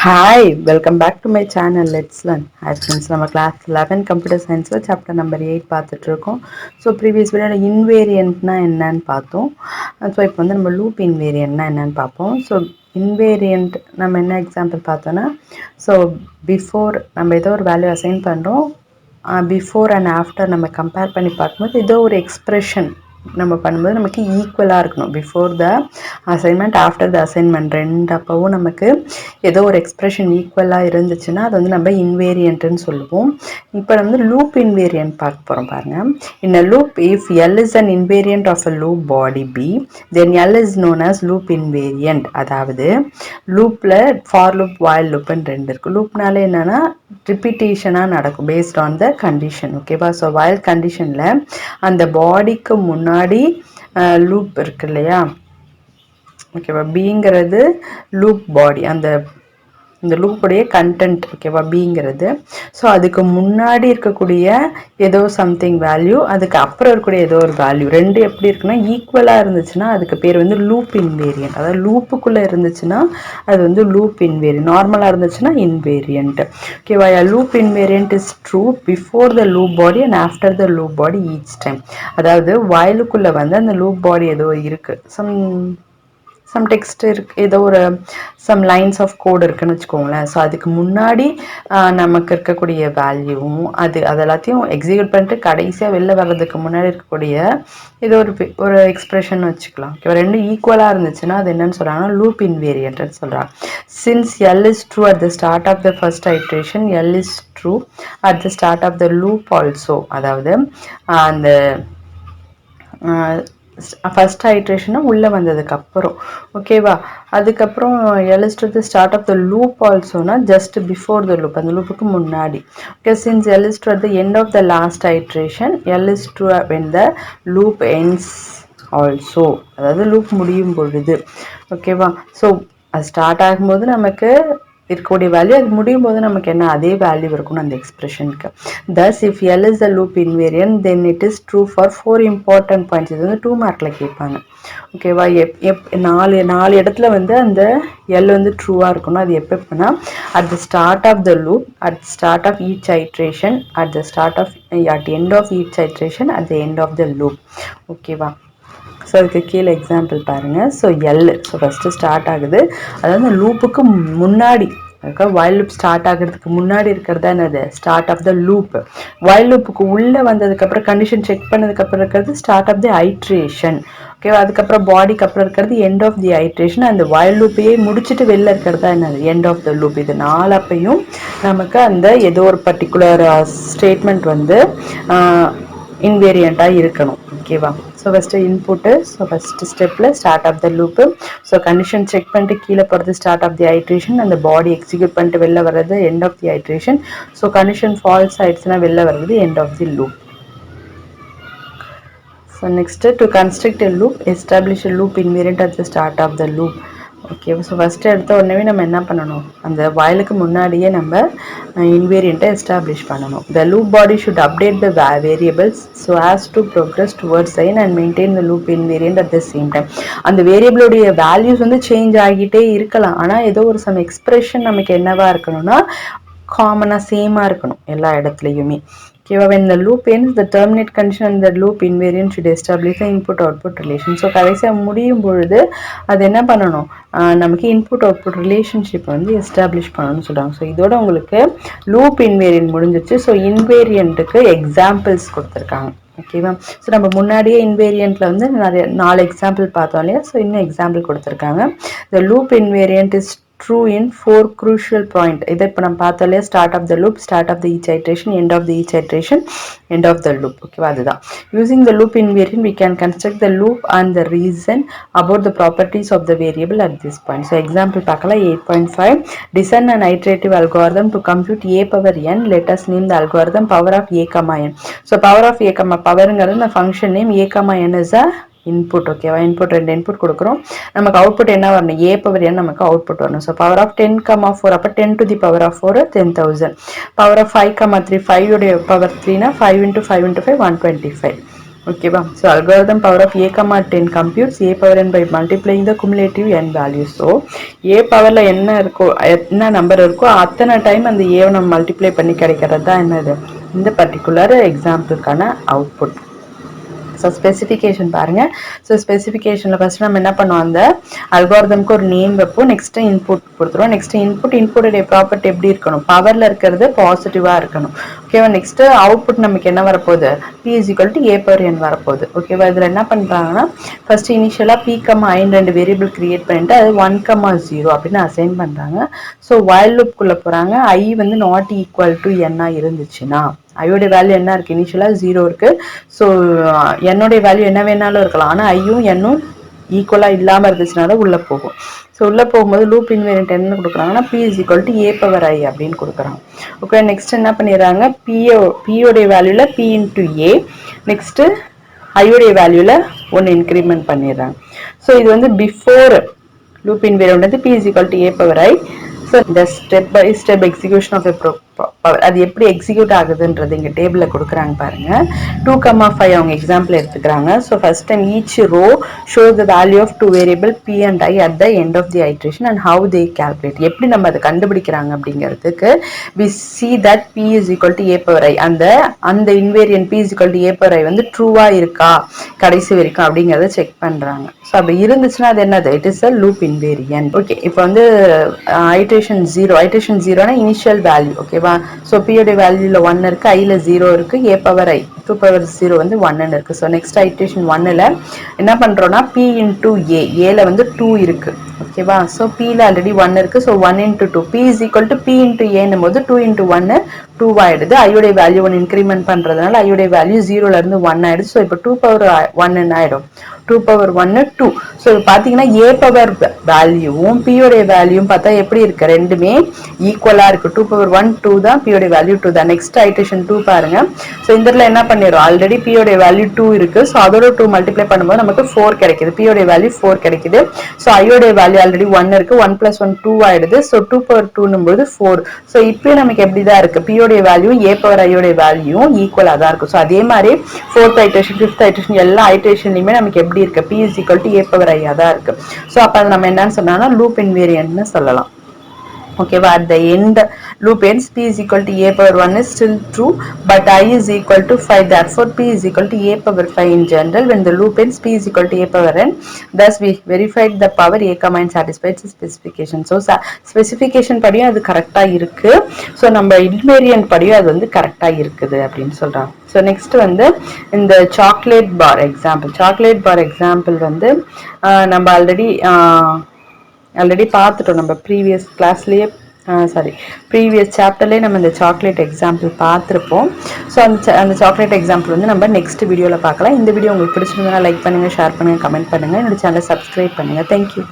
Hi, welcome back to my channel. Let's learn. Hi friends, நம்ம class 11 computer science chapter number 8 பார்த்துட்டு இருக்கோம். So previous வீடியோவில் இன்வேரியன்ட்னா என்னன்னு பார்த்தோம். ஸோ இப்போ வந்து நம்ம லூப் இன்வேரியன்ட்னா என்னன்னு பார்ப்போம். ஸோ இன்வேரியன்ட் நம்ம என்ன எக்ஸாம்பிள் பார்த்தோன்னா, ஸோ பிஃபோர் நம்ம ஏதோ ஒரு வேல்யூ அசைன் பண்ணுறோம், பிஃபோர் அண்ட் ஆஃப்டர் நம்ம கம்பேர் பண்ணி பார்க்கும்போது ஏதோ ஒரு எக்ஸ்ப்ரெஷன் நம்ம பண்ணும்போது நமக்கு ஈக்குவலாக இருக்கணும். Before the assignment after the assignment ரெண்டப்பவும் நமக்கு ஏதோ ஒரு எக்ஸ்ப்ரெஷன் ஈக்குவலாக இருந்துச்சுன்னா அது வந்து நம்ம இன்வேரியன்ட்னு சொல்லுவோம். இப்போ வந்து லூப் இன்வேரியன்ட் பார்க்க போகிறோம் பாருங்கள். In a loop if L is an invariant of a loop body B then L is known as loop invariant. அதாவது லூப்பில் ஃபார் லூப் வாயில் லூப்னு ரெண்டு இருக்குது. லூப்னாலே என்னென்னா ரிப்பீட்டேஷனாக நடக்கும் பேஸ்ட் ஆன் த கண்டிஷன். ஓகேவா? ஸோ வாயில் கண்டிஷனில் அந்த பாடிக்கு முன்னாடி லூப் இருக்கு இல்லையா? ஓகேவா? பிங்கிறது லூப் பாடி, இந்த லூப்புடைய கண்டென்ட். ஓகேவா? பிங்கிறது. ஸோ அதுக்கு முன்னாடி இருக்கக்கூடிய ஏதோ சம்திங் வேல்யூ, அதுக்கு அப்புறம் இருக்கக்கூடிய ஏதோ ஒரு வேல்யூ, ரெண்டு எப்படி இருக்குன்னா ஈக்குவலாக இருந்துச்சுன்னா அதுக்கு பேர் வந்து லூப் இன்வேரியன்ட். அதாவது லூப்புக்குள்ளே இருந்துச்சுன்னா அது வந்து லூப் இன்வேரியன்ட், நார்மலாக இருந்துச்சுன்னா இன்வேரியன்ட். ஓகேவா? Loop invariant is true before the loop body and after the loop body each time. அதாவது வயலுக்குள்ளே வந்து அந்த லூப் பாடி ஏதோ இருக்குது, சம் டெக்ஸ்ட் இருக்கு, ஏதோ ஒரு சம் லைன்ஸ் ஆஃப் கோட் இருக்குன்னு வச்சுக்கோங்களேன். ஸோ அதுக்கு முன்னாடி நமக்கு இருக்கக்கூடிய வேல்யூவும் அது எல்லாத்தையும் எக்ஸிக்யூட் பண்ணிட்டு கடைசியாக வெளில வர்றதுக்கு முன்னாடி இருக்கக்கூடிய ஏதோ ஒரு எக்ஸ்பிரஷன் வச்சுக்கலாம். ஓகே, ரெண்டும் ஈக்குவலாக இருந்துச்சுன்னா அது என்னன்னு சொல்கிறாங்கன்னா லூப் இன்வேரியன்ட்னு சொல்கிறாங்க. Since L is true at the start of the first iteration, L is true at the start of the loop also. அதாவது அந்த ஃபர்ஸ்ட் ஐட்ரேஷனா உள்ளே வந்ததுக்கு அப்புறம். ஓகேவா? அதுக்கப்புறம் L is true the start of the loop ஆல்சோனா ஜஸ்ட் பிஃபோர் த லூப், அந்த லூப்புக்கு முன்னாடி. Okay, since L is true at the end of the last iteration, L is true when the loop ends also. அதாவது loop முடியும் பொழுது. ஓகேவா? So அது start ஆகும்போது நமக்கு இருக்கக்கூடிய வேல்யூ, அது முடியும் போது நமக்கு என்ன அதே வேல்யூ இருக்கணும் அந்த எக்ஸ்பிரஷனுக்கு. thus if L is the loop invariant then it is true for 4 important points. இது வந்து 2 மார்க்ல கேட்பாங்க. ஓகேவா? நாலு இடத்துல வந்து அந்த L வந்து ட்ரூவாக இருக்கணும். அது எப்போனா at the start of the loop, at the start of each iteration, at the end of each iteration, at the end of the loop. ஓகேவா? ஸோ அதுக்கு கீழே எக்ஸாம்பிள் பாருங்கள். ஸோ எல் ஃபஸ்ட்டு ஸ்டார்ட் ஆகுது, அதாவது லூப்புக்கு முன்னாடி வைல் லூப் ஸ்டார்ட் ஆகிறதுக்கு முன்னாடி இருக்கிறதா என்னது start of the loop. While லூப்புக்கு உள்ளே வந்ததுக்கப்புறம் கண்டிஷன் செக் பண்ணதுக்கப்புறம் இருக்கிறது ஸ்டார்ட் ஆஃப் தி ஐட்ரேஷன். ஓகேவா? அதுக்கப்புறம் பாடிக்கு அப்புறம் இருக்கிறது எண்ட் ஆஃப் தி ஐட்ரேஷன். அந்த வைல் லூப்பையே முடிச்சுட்டு வெளில இருக்கிறதா என்னது எண்ட் ஆஃப் த லூப். இது நாலப்பையும் நமக்கு அந்த ஏதோ ஒரு பர்டிகுலர் ஸ்டேட்மெண்ட் வந்து இன்வேரியண்ட்டாக இருக்கணும். ஓகேவா? So first input, so first ஸ்டெப்பில் start of the loop. So condition check பண்ணிட்டு கீழே போகிறது ஸ்டார்ட் ஆஃப் தி ஐட்ரேஷன், அந்த பாடி எக்ஸிக்யூட் பண்ணிட்டு வெளில வர்றது end of the iteration. So condition false ஆயிடுச்சுன்னா வெளில வர்றது end of the loop. So next to construct a loop, establish a loop invariant at the start of the loop. Okay, so first எடுத்த உடனே நம்ம என்ன பண்ணணும், அந்த வயலுக்கு முன்னாடியே நம்ம இன்வேரியண்ட்டை எஸ்டாப்ளிஷ் பண்ணணும். The loop body should update the variables so as to progress towards sign and maintain the loop invariant at the same time. அந்த வேரியபிளுடைய வேல்யூஸ் வந்து சேஞ்ச் ஆகிட்டே இருக்கலாம், ஆனால் ஏதோ ஒரு சம் எக்ஸ்பிரஷன் நமக்கு என்னவா இருக்கணும்னா காமனாக சேமாக இருக்கணும் எல்லா இடத்துலையுமே. ஓகேவா? when the loop ends the terminate condition and the loop invariant should establish the input output relation. So கடைசியாக முடியும் பொழுது அது என்ன பண்ணணும், நமக்கு இன்புட் அவுட்புட் ரிலேஷன்ஷிப் வந்து எஸ்டாப்ளிஷ் பண்ணணும்னு சொல்கிறாங்க. ஸோ இதோட உங்களுக்கு லூப் இன்வேரியன்ட் முடிஞ்சிச்சு. ஸோ இன்வேரியண்ட்டுக்கு எக்ஸாம்பிள்ஸ் கொடுத்துருக்காங்க. ஓகேவா? ஸோ நம்ம முன்னாடியே இன்வேரியண்ட்டில் வந்து நிறைய 4 எக்ஸாம்பிள் பார்த்தோம் இல்லையா? ஸோ இன்னும் எக்ஸாம்பிள் கொடுத்துருக்காங்க. த loop invariant is true in 4 crucial point. இதை இப்போ நம்ம பார்த்தோம் இல்லையா? Start of the loop, start of the each iteration, end of the each iteration, end of the loop. ஓகேவா? அதுதான் using the loop invariant we can construct the loop and the reason about the properties of the variable at this point. So example பார்க்கலாம். 8.5 design an iterative algorithm to compute a power n. Let us name the algorithm power of a comma n. So power of a comma powerங்கிறது the function name, a comma n is a input. ஓகேவா? Input ரெண்டு input கொடுக்குறோம், நமக்கு output என்ன வரணும், a power n நமக்கு output வரணும். So power of 10,4 அப்போ 10 to the power of 4 10,000. Power of 5,3 5 உடைய பவர் 3னா 5 into 5 into 5 125. ஓகேவா? So algorithm power of a, 10 computes a power n by multiplying the cumulative n values. So a பவர்ல என்ன இருக்கோ, என்ன number இருக்கோ அத்தனை time அந்த a நம்ம மல்டிப்ளை பண்ணி கிடைக்கிறது தான் என்னது இந்த பர்டிகுலர் எக்ஸாம்பிளுக்கான அவுட்புட். ஸோ ஸ்பெசிஃபிகேஷன் பாருங்க. ஸோ ஸ்பெசிஃபிகேஷனில் ஃபர்ஸ்ட் நம்ம என்ன பண்ணுவோம், அந்த அல்காரிதம்க்கு ஒரு நேம் வைப்போம், நெக்ஸ்ட் இன்புட் கொடுத்துருவோம். நெக்ஸ்ட் இன்புட்டுடைய ப்ராப்பர்ட்டி எப்படி இருக்கணும், பவர்ல இருக்கிறது பாசிட்டிவா இருக்கணும். ஓகேவா? நெக்ஸ்ட் அவுட்புட் நமக்கு என்ன வரப்போகுது, p is equal to a power n வரப்போகுது. ஓகேவா? இதில் என்ன பண்ணுறாங்கன்னா ஃபர்ஸ்ட் இனிஷியலாக p, i ரெண்டு வேரியபிள் கிரியேட் பண்ணிட்டு அது 1, 0 அப்படின்னு அசைன் பண்ணுறாங்க. ஸோ while loopக்குள்ளே போகிறாங்க. i வந்து நாட் ஈக்குவல் டு n இருந்துச்சுன்னா ஐயோடைய வேல்யூ என்ன இருக்கு, இனிஷியலா 0 இருக்கு. ஸோ என்னுடைய வேல்யூ என்ன வேணாலும் இருக்கலாம், ஆனால் ஐயும் என்னும் ஈக்குவலா இல்லாம இருந்துச்சுனால உள்ள போகும். ஸோ உள்ள போகும்போது லூப் இன்வேரியன்ட் என்ன கொடுக்குறாங்கன்னா p is equal to a power i அப்படின்னு கொடுக்குறாங்க. ஓகே, நெக்ஸ்ட் என்ன பண்ணிடுறாங்க, p உடைய வேல்யூல p into a, next i உடைய வேல்யூல 1 இன்க்ரிமெண்ட் பண்ணிடுறாங்க. ஸோ இது வந்து பிஃபோர் லூப் இன்வேரியன்ட் வந்து p is equal to a power i. So இந்த step by step execution of அது எப்படி எக்ஸிக்யூட் ஆகுதுன்றது இங்கே டேபிளில் கொடுக்குறாங்க பாருங்க. 2, 5 அவங்க எக்ஸாம்பிள் எடுத்துக்கிறாங்க. So first time each row show the value of two variable P and I at the end of the iteration and how they calculate. எப்படி நம்ம அதை கண்டுபிடிக்கிறாங்க அப்படிங்கிறதுக்கு we see that P is equal to A power I, அந்த invariant P is equal to A power I வந்து ட்ரூவா இருக்கா கடைசி வரைக்கும் அப்படிங்கிறத செக் பண்றாங்க. ஸோ அப்படி இருந்துச்சுன்னா அது என்னது, it is a loop invariant. Okay, இப்போ வந்து ஐட்ரேஷன் ஜீரோனா இனிஷியல் வேல்யூ. ஓகேவா? ஸோ p உடைய வேல்யூல 1 இருக்கு, ஐல 0 இருக்கு, a பவர் i 2 பவர் 0 வந்து 1 இருக்கு. ஸோ நெக்ஸ்ட் ஐட்ரேஷன் 1ல என்ன பண்றோம்னா p இன்டூ ஏல வந்து 2 இருக்கு. ஓகேவா? ஸோ pல ஆல்ரெடி 1 இருக்கு. So 1 into 2 p is equal to p into ஏன்னும் போது 2 இன்டூ 1 2 ஆயிடுது. ஐயோடைய வேல்யூ 1 இன்க்ரிமெண்ட் பண்றதுனால ஐயோடைய வேல்யூ 0ல இருந்து 1 ஆயிடுது. ஸோ இப்போ 2 பவர் 1 என்ன ஆயிடும், 2 பவர் 1 2. ஸோ பாத்தீங்கன்னா a பவர் வேல்யூவும் p உடைய வேல்யூவும் பார்த்தா எப்படி இருக்கு, ரெண்டுமே ஈக்குவலா இருக்கு. 2 பவர் 1 2 தான், p உடைய வேல்யூ 2 தான். நெக்ஸ்ட் ஐட்ரேஷன் 2 பாருங்க. ஸோ இந்த இடத்துல என்ன பண்ணிடும், ஆல்ரெடி p உடைய வேல்யூ 2 இருக்கு. ஸோ அதோட 2 மல்டிப்ளை பண்ணும்போது நமக்கு 4 கிடைக்குது, p உடைய வேல்யூ 4 கிடைக்குது. ஸோ i உடைய வேல்யூ ஆல்ரெடி 1 இருக்கு, 1 + 1 2 ஆயிடுது. ஸோ 2 பவர் 2 போது 4. ஸோ இப்போ நமக்கு எப்படிதான் இருக்கு, p உடைய வேல்யூ a பவர் i உடைய வேல்யூ ஈக்குவலா தான் இருக்கும். ஸோ அதே மாதிரி 4th ஐட்ரேஷன் 5th ஐட்ரேஷன் எல்லா ஐட்ரேஷன்லயுமே நமக்கு எப்படி இருக்கு, p is equal to a power i தான் இருக்கு. ஸோ அப்ப அது நம்ம என்னன்னு சொன்னா லூப் இன்வேரியன்ட்னு சொல்லலாம். ஓகேவா? at the end loop ends p is equal to a power 1 is still true but i is equal to 5, therefore p is equal to a power 5 in general. When the loop ends p is equal to a power n, thus we verified the power a command satisfies the specification. So specification படியும் அது கரெக்டா இருக்கு. So நம்ம invariant படியும் அது வந்து கரெக்டா இருக்குது அப்படின்னு சொல்றாங்க. ஸோ நெக்ஸ்ட் வந்து இந்த சாக்லேட் பார் எக்ஸாம்பிள் வந்து நம்ம ஆல்ரெடி பார்த்துட்டோம். நம்ம ப்ரீவியஸ் கிளாஸ்லேயே ப்ரீவியஸ் சாப்டர்லேயே நம்ம இந்த சாக்லேட் எக்ஸாம்பிள் பார்த்துருப்போம். ஸோ அந்த சாக்லேட் எக்ஸாம்பிள் வந்து நம்ம நெக்ஸ்ட் வீடியோவில் பார்க்கலாம். இந்த வீடியோ உங்களுக்கு பிடிச்சிருந்தா லைக் பண்ணுங்கள், ஷேர் பண்ணுங்கள், கமெண்ட் பண்ணுங்கள், என்னோட சேனலை சப்ஸ்கிரைப் பண்ணுங்கள். தேங்க்யூ.